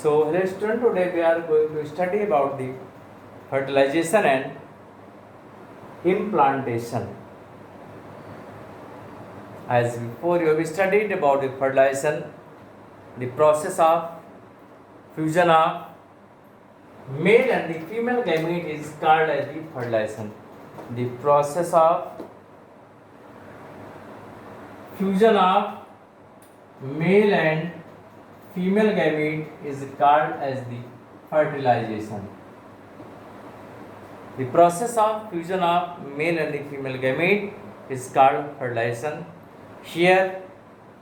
So, hello student, today we are going to study about the fertilization and implantation. As before you have studied about the fertilization, the process of fusion of male and the female gamete is called as the fertilization. The process of fusion of male and female gamete is called as the fertilization. The process of fusion of male and the female gamete is called fertilization. Here,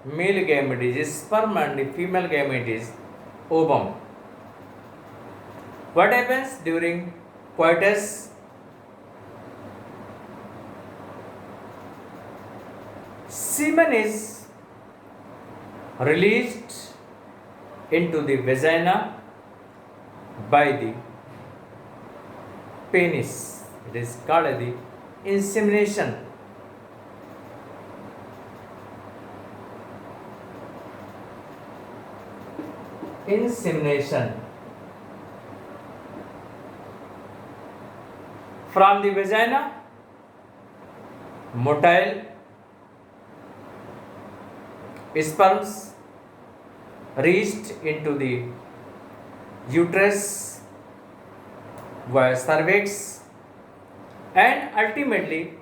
male gamete is sperm and the female gamete is ovum. What happens during coitus? Semen is released into the vagina by the penis. It is called the insemination. Insemination. From the vagina, motile sperms reached into the uterus via cervix and ultimately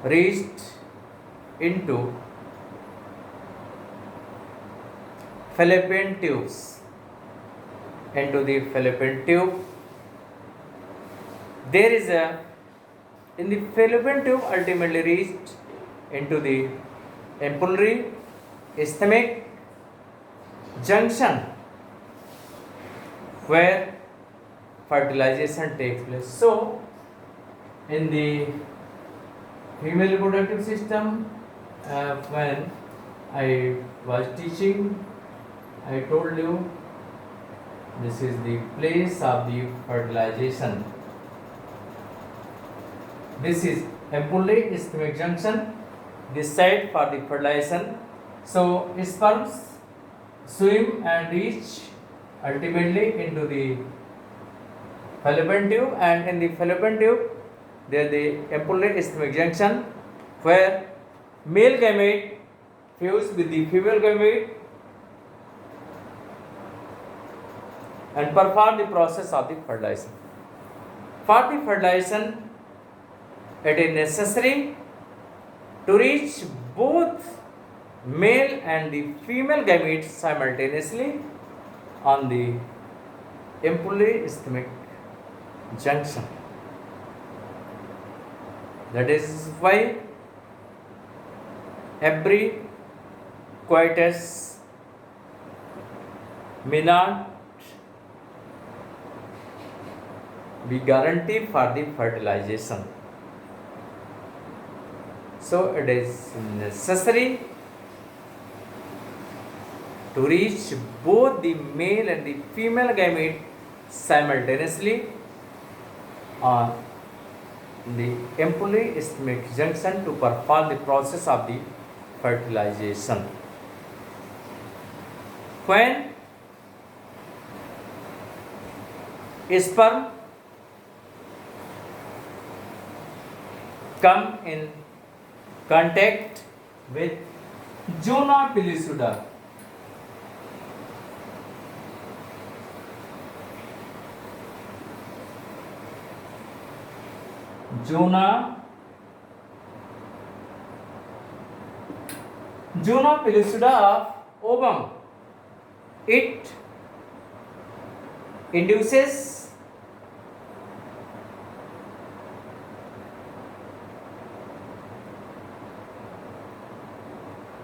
reached into fallopian tubes. Into the fallopian tube, there is in the fallopian tube ultimately reached into the ampullary stomach junction where fertilization takes place. So, in the female reproductive system, when I was teaching, I told you this is the place of the fertilization. This is ampullary stomach junction, this side for the fertilization. So, sperms swim and reach ultimately into the fallopian tube, and in the fallopian tube there is the ampullary stomach junction where male gamete fuse with the female gamete and perform the process of the fertilization. For the fertilization, it is necessary to reach both male and the female gametes simultaneously on the ampullary stomach junction. That is why every coitus may not be guaranteed for the fertilization. So it is necessary to reach both the male and the female gamete simultaneously on the ampullary stomach junction to perform the process of the fertilization. When sperm come in contact with zona pellucida, zona pellucida of ovum, it induces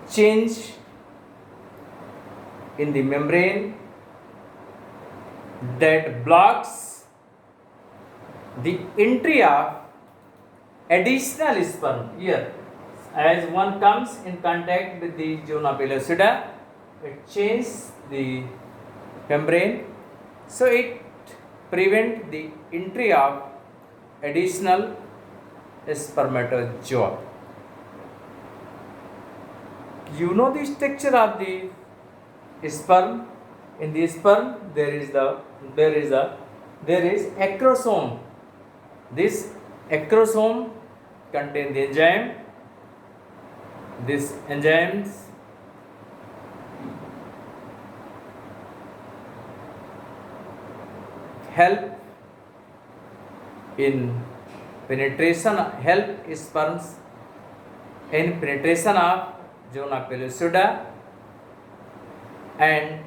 change in the membrane that blocks the entry of additional sperm. Here, as one comes in contact with the zona pellucida, it changes the membrane, so it prevents the entry of additional spermatozoa. You know the structure of the sperm. in the sperm there is acrosome. This acrosome contains the enzyme. These enzymes help in help sperms in penetration of zona pellucida and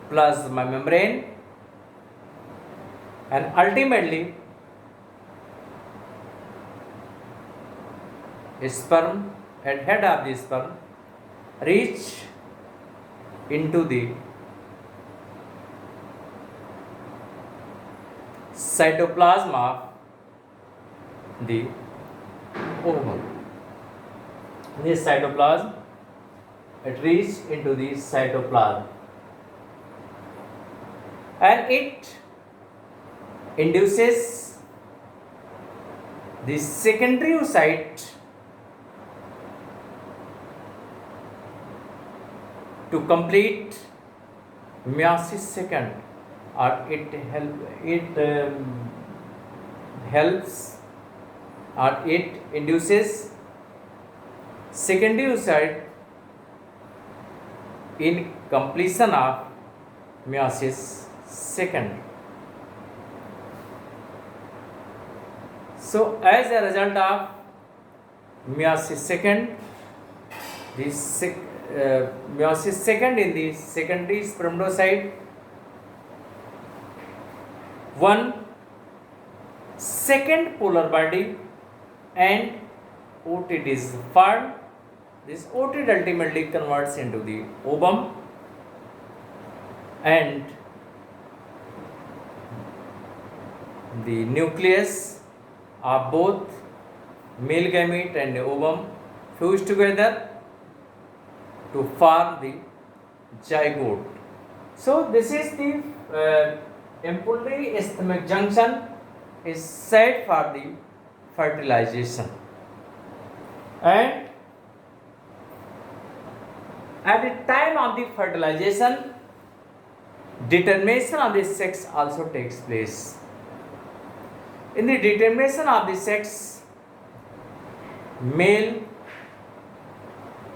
plasma membrane, and ultimately sperm at head of the sperm reach into the cytoplasm of the ovum. This cytoplasm, it reaches into the cytoplasm and it induces the secondary oocyte to complete meiosis second, or it induces secondary oocyte in completion of meiosis second. So as a result of meiosis second, meiosis second in the secondary spermatocyte, one second polar body and otid is formed. This otid ultimately converts into the ovum, and the nucleus of both male gamete and ovum fuse together to form the zygote. So this is the ampullary isthmic junction is set for the fertilization, and at the time of the fertilization, determination of the sex also takes place. In the determination of the sex,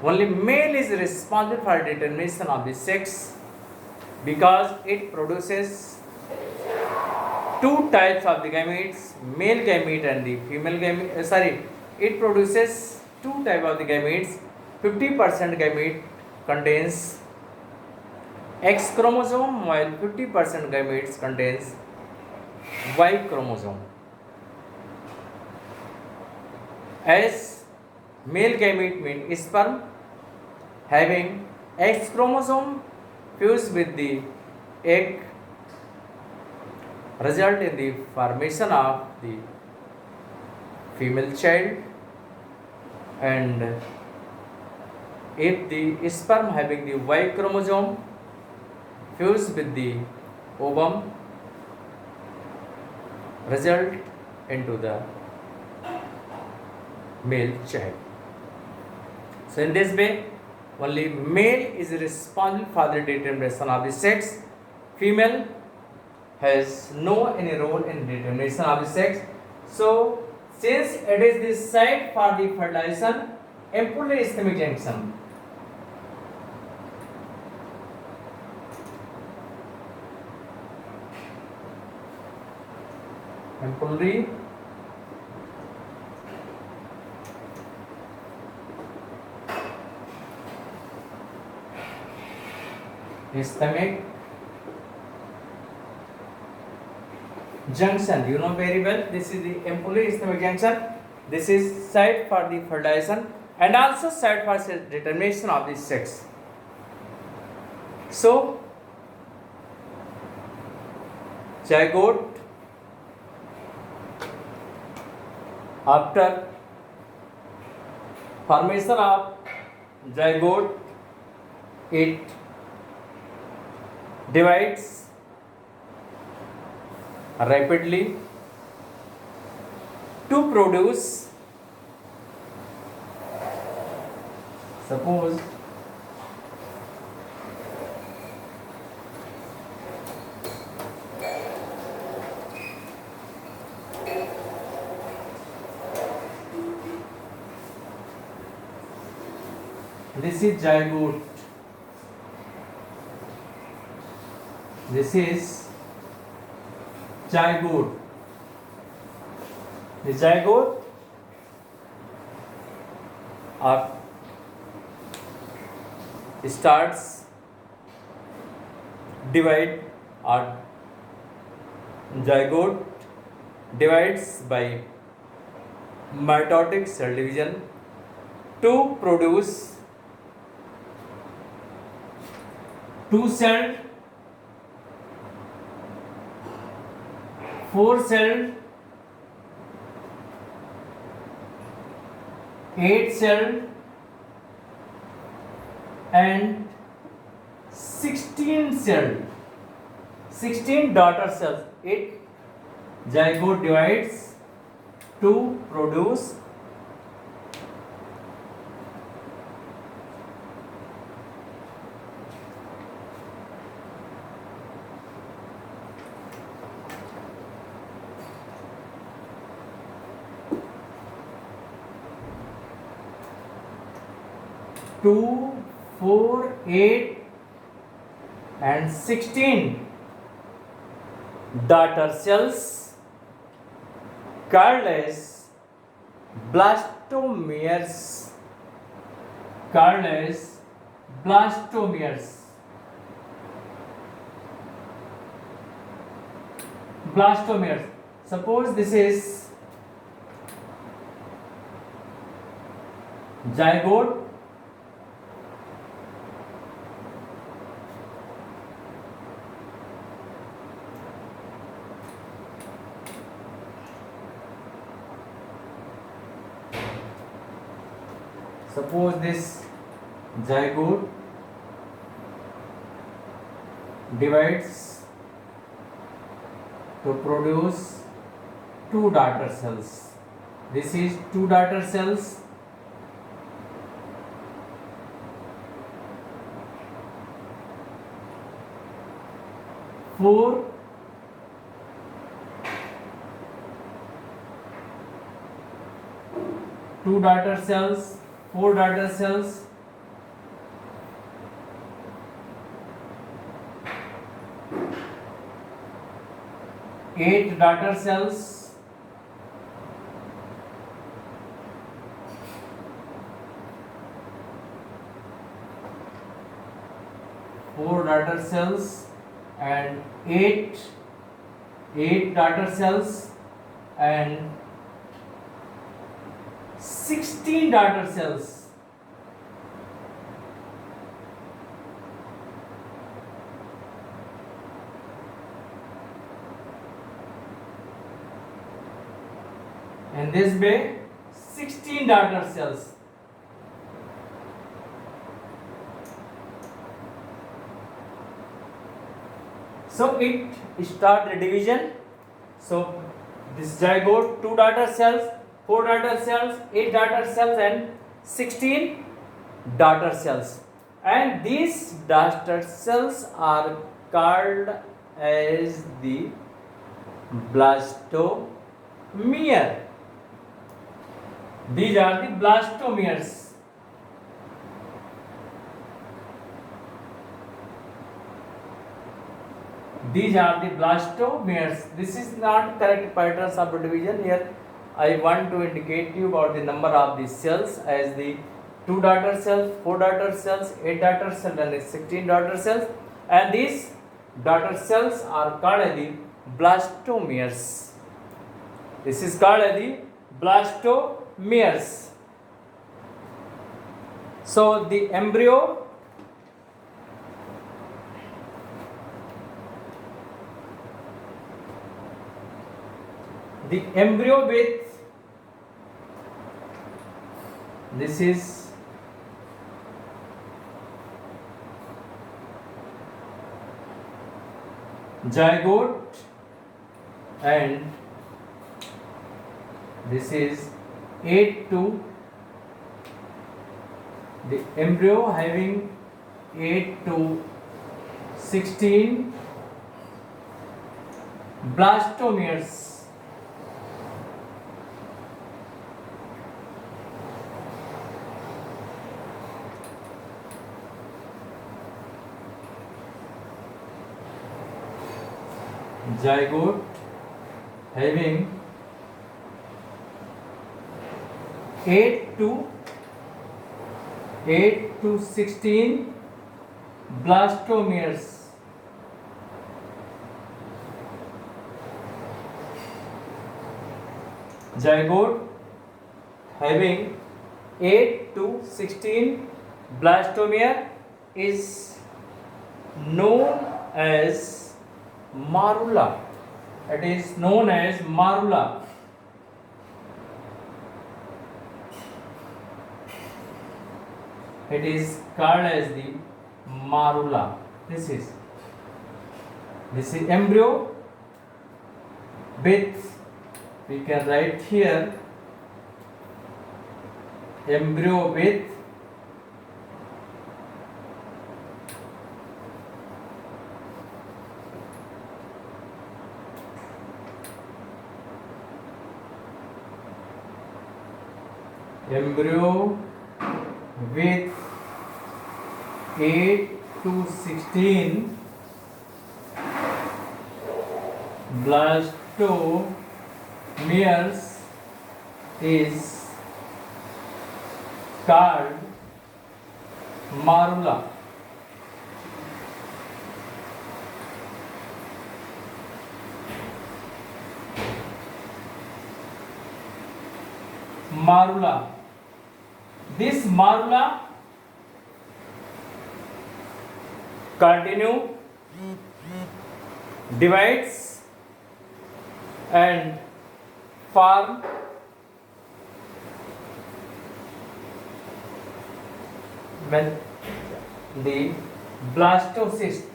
only male is responsible for determination of the sex, because it produces two types of the gametes, male gamete and the female gamete. It produces two types of the gametes. 50% gamete contains X chromosome, while 50% gametes contains Y chromosome. As male gamete means sperm having X chromosome fused with the egg, result in the formation of the female child, and if the sperm having the Y chromosome fused with the ovum, result into the male child. So in this way, only male is responsible for the determination of the sex. Female has no any role in determination of the sex. So since it is the site for the fertilization, ampullary isthmic junction, ampullary isthmic junction, you know very well, this is the ampullary isthmic junction. This is site for the fertilization and also site for determination of the sex. So zygote, after formation of zygote, it divides rapidly to produce, suppose this is zygote. This is zygote. The zygote starts divide or zygote divides by mitotic cell division to produce two-celled, four-celled, eight-celled and 16-celled, 16 daughter cells. It zygote divides to produce two, 4, 8 and 16 daughter cells called as blastomeres. Called as blastomeres. Blastomeres. Suppose this is zygote. Suppose this zygote divides to produce two daughter cells. This is two daughter cells. Four two daughter cells, four daughter cells, eight daughter cells, four daughter cells and eight daughter cells and 16 daughter cells. And this way 16 daughter cells. So it start the division. So this zygote, two daughter cells, four daughter cells, eight daughter cells and 16 daughter cells. And these daughter cells are called as the blastomere. These are the blastomeres. These are the blastomeres. This is not correct pattern subdivision. Here I want to indicate you about the number of the cells as the two daughter cells, four daughter cells, eight daughter cells and 16 daughter cells. And these daughter cells are called as the blastomeres. This is called as the blastomeres. So the embryo with this is zygote and this is 8 to the embryo having 8 to 16 blastomeres. zygote having 8 to 16 blastomeres. Zygote having 8 to 16 blastomere is known as marula. It is known as marula. It is called as the marula. This is embryo with, we can write here, embryo with embryo with 8 to 16 blastomeres is called marula. Marula. This marula continue, divides and form when the blastocyst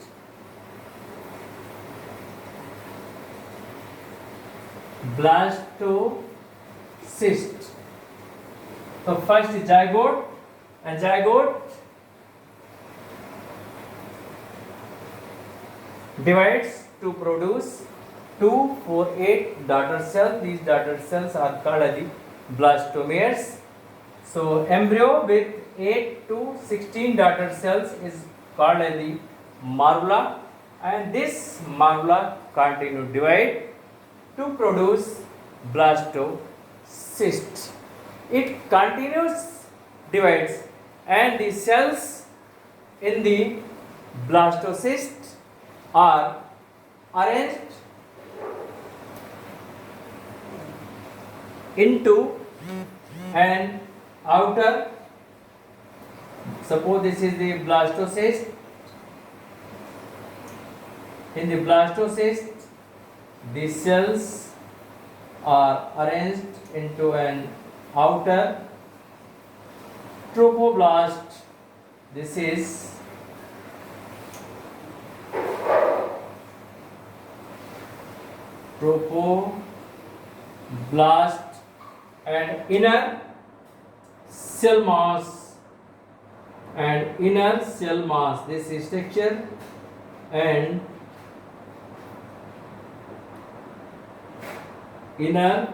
So first is zygote, and zygote divides to produce 2, 4, 8 daughter cells. These daughter cells are called as the blastomeres. So embryo with 8 to 16 daughter cells is called as the marula, and this marula continue divide to produce blastocyst. It continues divides, and the cells in the blastocyst are arranged into an outer. Suppose this is the blastocyst. In the blastocyst, the cells are arranged into an outer trophoblast. This is trophoblast, and inner cell mass, this is structure, and inner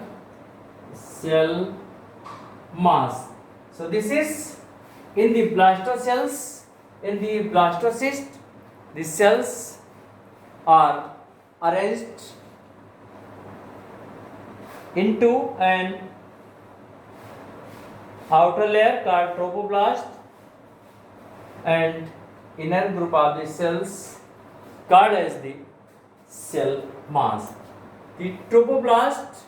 cell mass. So this is in the blastocells. In the blastocyst, the cells are arranged into an outer layer called trophoblast, and inner group of the cells called as the cell mass. The trophoblast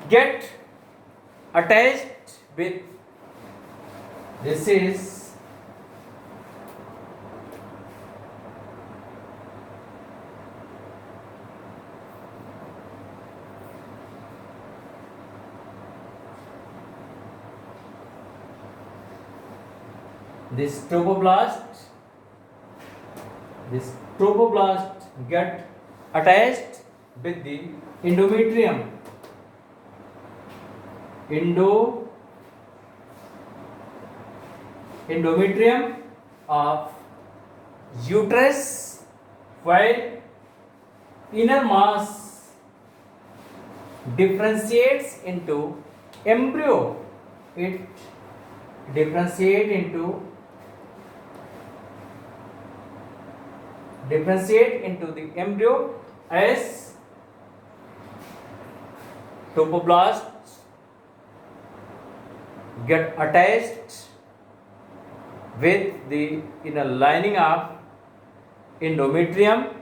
get attached with, this is this trophoblast get attached with the endometrium. Endometrium of uterus, while inner mass differentiates into embryo. It differentiates into differentiate into the embryo as tropoblasts get attached with the inner lining of endometrium.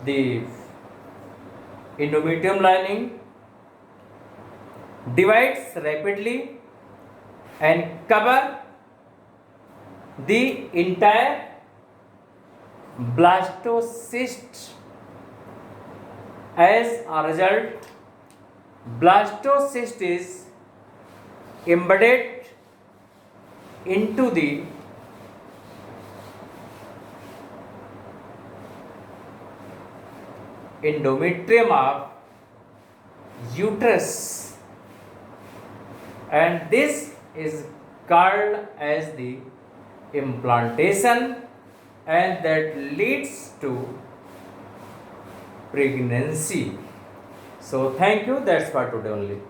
The endometrium lining divides rapidly and cover the entire blastocyst. As a result, blastocyst is embedded into the endometrium of uterus, and this is called as the implantation, and that leads to pregnancy. So thank you, that's for today only.